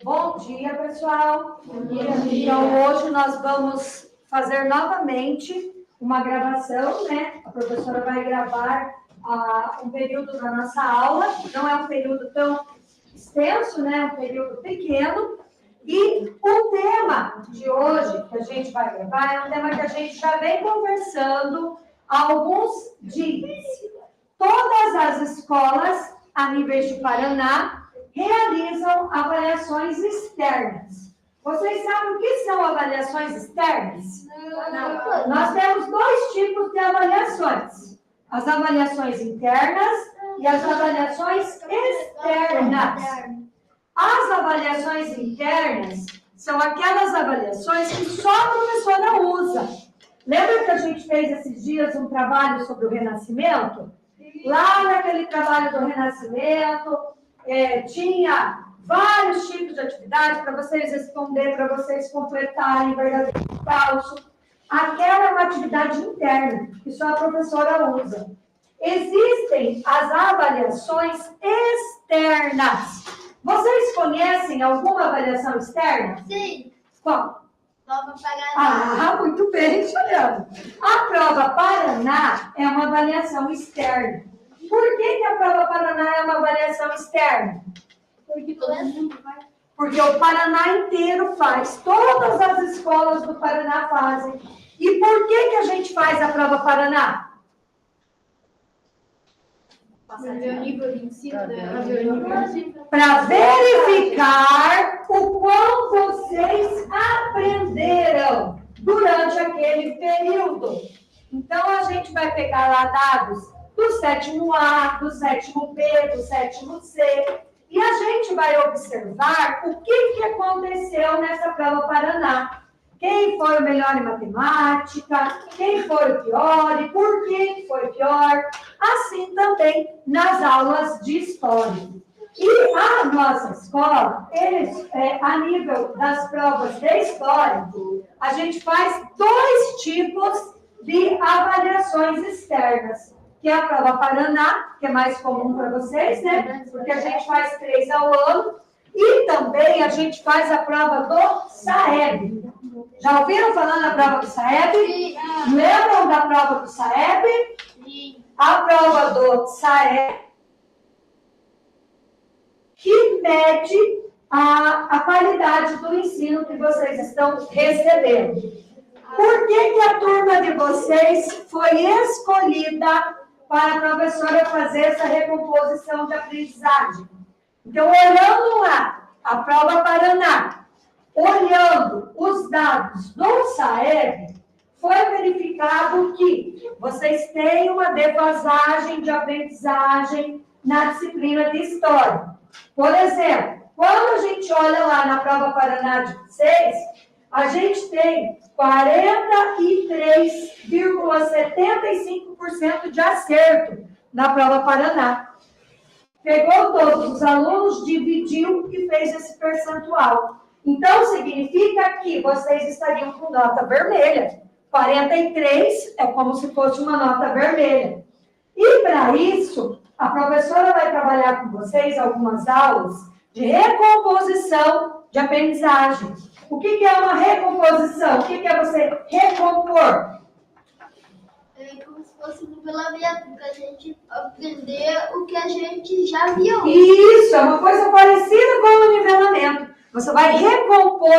Bom dia, pessoal. Bom dia. Então, hoje nós vamos fazer novamente uma gravação, né? A professora vai gravar um período da nossa aula. Não é um período tão extenso, né? É um período pequeno. E o tema de hoje que a gente vai gravar é um tema que a gente já vem conversando há alguns dias. Todas as escolas a nível de Paraná realizam avaliações externas. Vocês sabem o que são avaliações externas? Não. Nós temos dois tipos de avaliações: as avaliações internas e as avaliações externas. As avaliações internas são aquelas avaliações que só a professora usa. Lembra que a gente fez esses dias um trabalho sobre o Renascimento? Lá naquele trabalho do Renascimento, tinha vários tipos de atividade para vocês responder, para vocês completarem verdadeiro e falso. Aquela é uma atividade interna, que só a professora usa. Existem as avaliações externas. Vocês conhecem alguma avaliação externa? Sim. Qual? Prova Paraná. Muito bem, Juliana. A prova Paraná é uma avaliação externa. Por que a prova Paraná é uma avaliação externa? Porque todo mundo faz. Porque o Paraná inteiro faz. Todas as escolas do Paraná fazem. E por que a gente faz a prova Paraná? Para ver o nível de ensino. Para verificar o quão vocês aprenderam durante aquele período. Então, a gente vai pegar lá dados do sétimo A, do sétimo B, do sétimo C, e a gente vai observar o que aconteceu nessa prova Paraná. Quem foi o melhor em matemática, quem foi o pior e por que foi pior. Assim também nas aulas de história. E a nossa escola, a nível das provas de história, a gente faz dois tipos de avaliações externas, que é a prova Paraná, que é mais comum para vocês, né? Porque a gente faz 3 ao ano, e também a gente faz a prova do SAEB. Já ouviram falar na prova do SAEB? Sim. Lembram da prova do SAEB? Sim. A prova do SAEB que mede a qualidade do ensino que vocês estão recebendo. Por que a turma de vocês foi escolhida para a professora fazer essa recomposição de aprendizagem? Então, olhando lá a prova Paraná, olhando os dados do SAEB, foi verificado que vocês têm uma defasagem de aprendizagem na disciplina de História. Por exemplo, quando a gente olha lá na prova Paraná de vocês, a gente tem 43,75% de acerto na prova Paraná. Pegou todos os alunos, dividiu e fez esse percentual. Então, significa que vocês estariam com nota vermelha. 43 é como se fosse uma nota vermelha. E, para isso, a professora vai trabalhar com vocês algumas aulas de recomposição de aprendizagem. O que é uma recomposição? O que é você recompor? É como se fosse um nivelamento, para a gente aprender o que a gente já viu. Isso, é uma coisa parecida com o nivelamento. Você vai recompor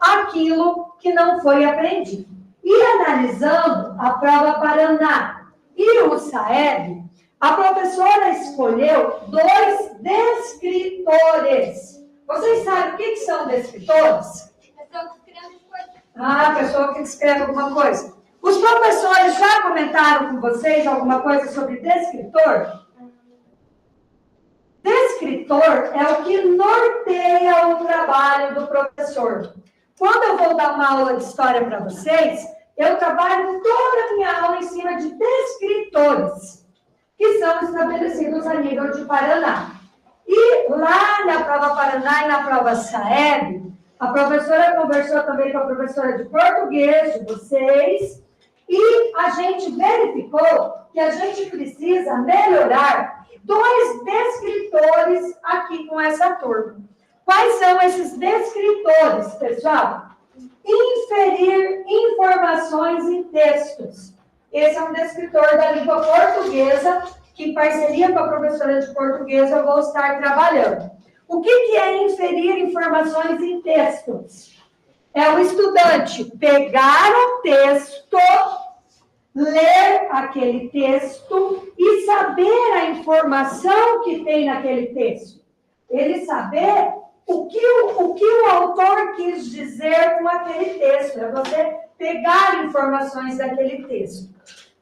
aquilo que não foi aprendido. E analisando a prova Paraná e o SAEB, a professora escolheu 2 descritores. Vocês sabem o que são descritores? A pessoa que escreve alguma coisa. Os professores já comentaram com vocês alguma coisa sobre descritor? Descritor é o que norteia o trabalho do professor. Quando eu vou dar uma aula de história para vocês, eu trabalho toda a minha aula em cima de descritores, que são estabelecidos a nível de Paraná. E lá na prova Paraná e na prova SAEB, a professora conversou também com a professora de português de vocês, e a gente verificou que a gente precisa melhorar 2 descritores aqui com essa turma. Quais são esses descritores, pessoal? Inferir informações em textos. Esse é um descritor da língua portuguesa, que em parceria com a professora de português eu vou estar trabalhando. O que é inferir informações em textos? É o estudante pegar o texto, ler aquele texto e saber a informação que tem naquele texto. Ele saber o que o autor quis dizer com aquele texto. É você pegar informações daquele texto.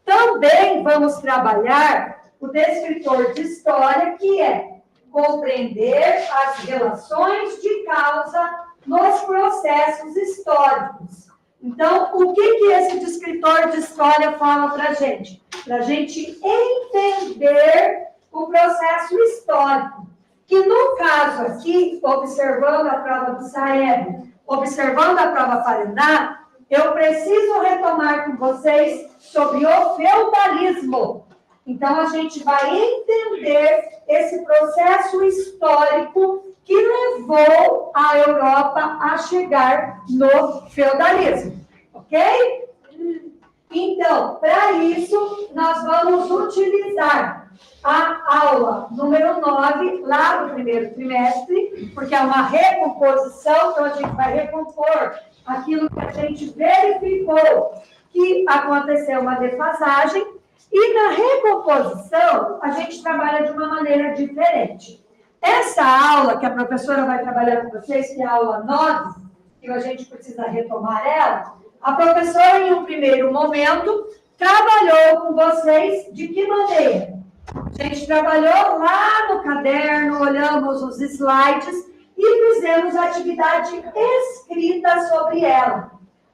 Também vamos trabalhar o descritor de história, que é compreender as relações de causa nos processos históricos. Então, o que esse descritor de história fala para a gente? Para a gente entender o processo histórico. Que no caso aqui, observando a prova do Saeb, observando a prova Paraná, eu preciso retomar com vocês sobre o feudalismo. Então, a gente vai entender esse processo histórico que levou a Europa a chegar no feudalismo, ok? Então, para isso, nós vamos utilizar a aula número 9, lá do primeiro trimestre, porque é uma recomposição, então a gente vai recompor aquilo que a gente verificou que aconteceu uma defasagem, e na recomposição, a gente trabalha de uma maneira diferente. Essa aula que a professora vai trabalhar com vocês, que é a aula 9, que a gente precisa retomar ela, a professora, em um primeiro momento, trabalhou com vocês de que maneira? A gente trabalhou lá no caderno, olhamos os slides e fizemos atividade escrita sobre ela.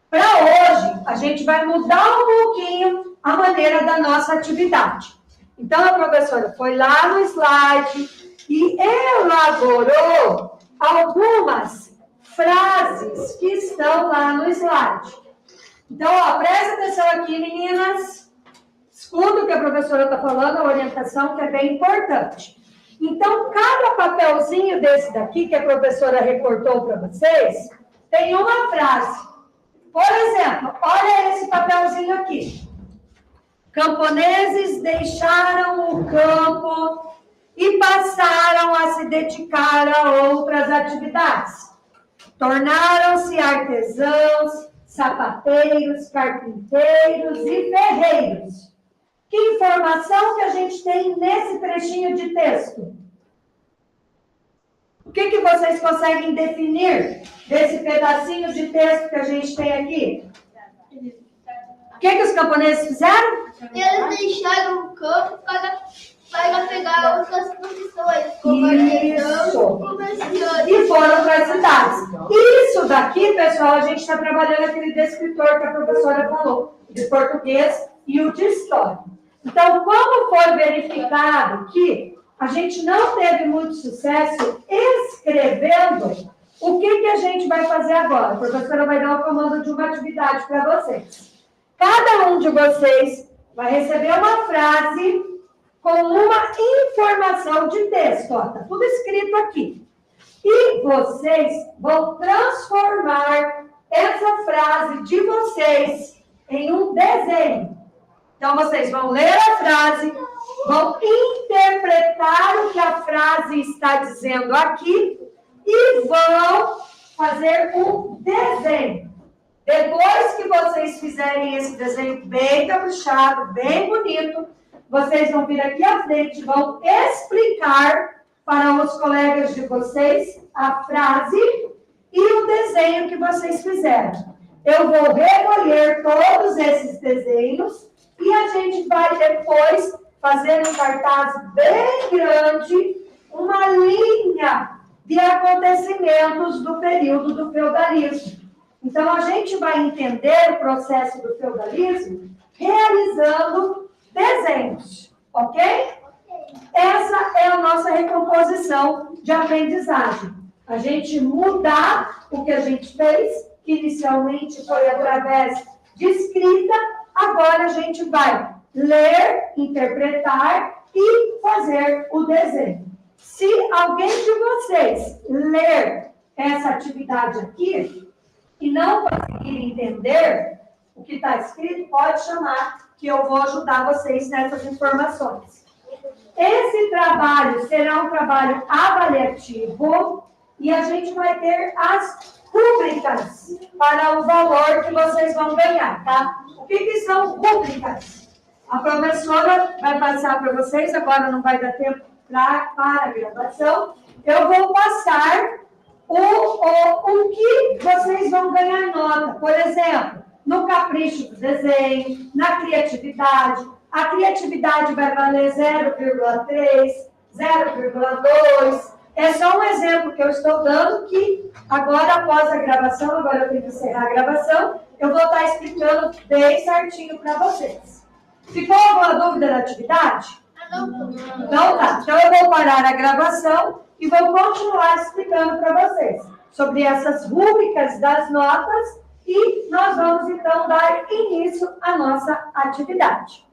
Para hoje, a gente vai mudar um pouquinho a maneira da nossa atividade. Então, a professora foi lá no slide e elaborou algumas frases que estão lá no slide. Então, ó, presta atenção aqui, meninas. Escuta o que a professora está falando, a orientação, que é bem importante. Então, cada papelzinho desse daqui, que a professora recortou para vocês, tem uma frase. Por exemplo, olha esse papelzinho aqui. Camponeses deixaram o campo e passaram a se dedicar a outras atividades. Tornaram-se artesãos, sapateiros, carpinteiros e ferreiros. Que informação que a gente tem nesse trechinho de texto? O que vocês conseguem definir desse pedacinho de texto que a gente tem aqui? O que os camponeses fizeram? Eles deixaram o campo para pegar outras profissões, como artesão, comerciante. E foram para as cidades. Isso daqui, pessoal, a gente está trabalhando aquele descritor que a professora falou, de português e o de história. Então, como foi verificado que a gente não teve muito sucesso escrevendo, o que a gente vai fazer agora? A professora vai dar o comando de uma atividade para vocês. Cada um de vocês vai receber uma frase com uma informação de texto. Está tudo escrito aqui. E vocês vão transformar essa frase de vocês em um desenho. Então, vocês vão ler a frase, vão interpretar o que a frase está dizendo aqui e vão fazer um desenho. Depois que vocês fizerem esse desenho bem caprichado, bem bonito, vocês vão vir aqui à frente e vão explicar para os colegas de vocês a frase e o desenho que vocês fizeram. Eu vou recolher todos esses desenhos e a gente vai depois fazer um cartaz bem grande, uma linha de acontecimentos do período do feudalismo. Então, a gente vai entender o processo do feudalismo realizando desenhos, ok? Essa é a nossa recomposição de aprendizagem. A gente mudar o que a gente fez, que inicialmente foi através de escrita, agora a gente vai ler, interpretar e fazer o desenho. Se alguém de vocês ler essa atividade aqui e não conseguir entender o que está escrito, pode chamar, que eu vou ajudar vocês nessas informações. Esse trabalho será um trabalho avaliativo e a gente vai ter as rúbricas para o valor que vocês vão ganhar, tá? O que são rúbricas? A professora vai passar para vocês, agora não vai dar tempo para a gravação. Eu vou passar o que vocês vão ganhar nota. Por exemplo, no capricho do desenho, na criatividade. A criatividade vai valer 0,3, 0,2. É só um exemplo que eu estou dando que agora, após a gravação, agora eu tenho que encerrar a gravação, eu vou estar explicando bem certinho para vocês. Ficou alguma dúvida da atividade? Então tá. Então eu vou parar a gravação e vou continuar explicando para vocês sobre essas rúbricas das notas e nós vamos então dar início à nossa atividade.